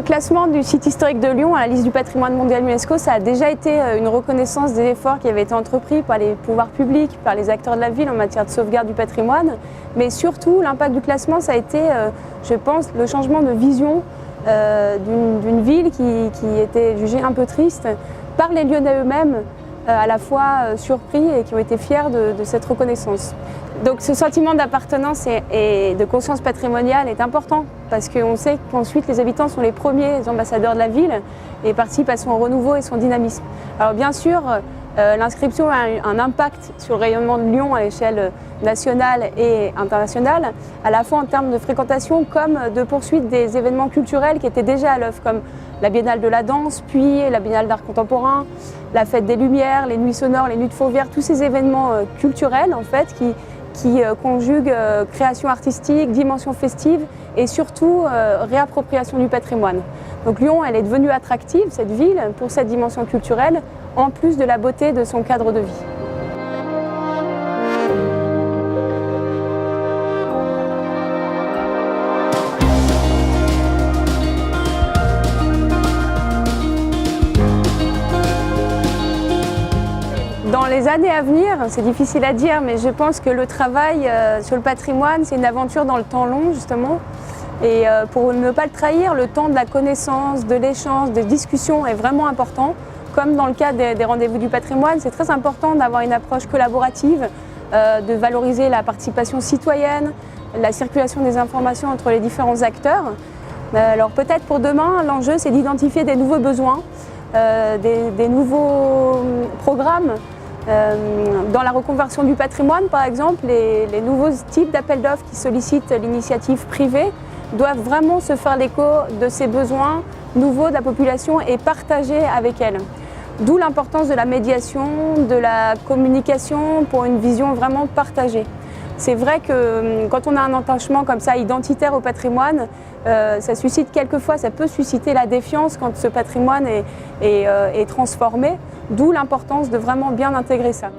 classement du site historique de Lyon à la liste du patrimoine mondial UNESCO, ça a déjà été une reconnaissance des efforts qui avaient été entrepris par les pouvoirs publics, par les acteurs de la ville en matière de sauvegarde du patrimoine. Mais surtout, l'impact du classement, ça a été, je pense, le changement de vision d'une ville qui était jugée un peu triste par les Lyonnais eux-mêmes, à la fois surpris et qui ont été fiers de cette reconnaissance. Donc ce sentiment d'appartenance et de conscience patrimoniale est important parce qu'on sait qu'ensuite les habitants sont les premiers ambassadeurs de la ville et participent à son renouveau et son dynamisme. Alors bien sûr, l'inscription a un impact sur le rayonnement de Lyon à l'échelle nationale et internationale, à la fois en termes de fréquentation comme de poursuite des événements culturels qui étaient déjà à l'œuvre, comme la Biennale de la danse, puis la Biennale d'art contemporain, la Fête des Lumières, les Nuits sonores, les Nuits de Fauvert, tous ces événements culturels en fait qui conjuguent création artistique, dimension festive et surtout réappropriation du patrimoine. Donc Lyon, elle est devenue attractive, cette ville, pour cette dimension culturelle, en plus de la beauté de son cadre de vie. Dans les années à venir, c'est difficile à dire, mais je pense que le travail sur le patrimoine, c'est une aventure dans le temps long, justement. Et pour ne pas le trahir, le temps de la connaissance, de l'échange, des discussions est vraiment important. Comme dans le cas des rendez-vous du patrimoine, c'est très important d'avoir une approche collaborative, de valoriser la participation citoyenne, la circulation des informations entre les différents acteurs. Alors peut-être pour demain, l'enjeu, c'est d'identifier des nouveaux besoins, des nouveaux programmes. Dans la reconversion du patrimoine, par exemple, les nouveaux types d'appels d'offres qui sollicitent l'initiative privée doivent vraiment se faire l'écho de ces besoins nouveaux de la population et partager avec elle. D'où l'importance de la médiation, de la communication pour une vision vraiment partagée. C'est vrai que quand on a un attachement comme ça identitaire au patrimoine, ça suscite quelquefois, ça peut susciter la défiance quand ce patrimoine est transformé, d'où l'importance de vraiment bien intégrer ça.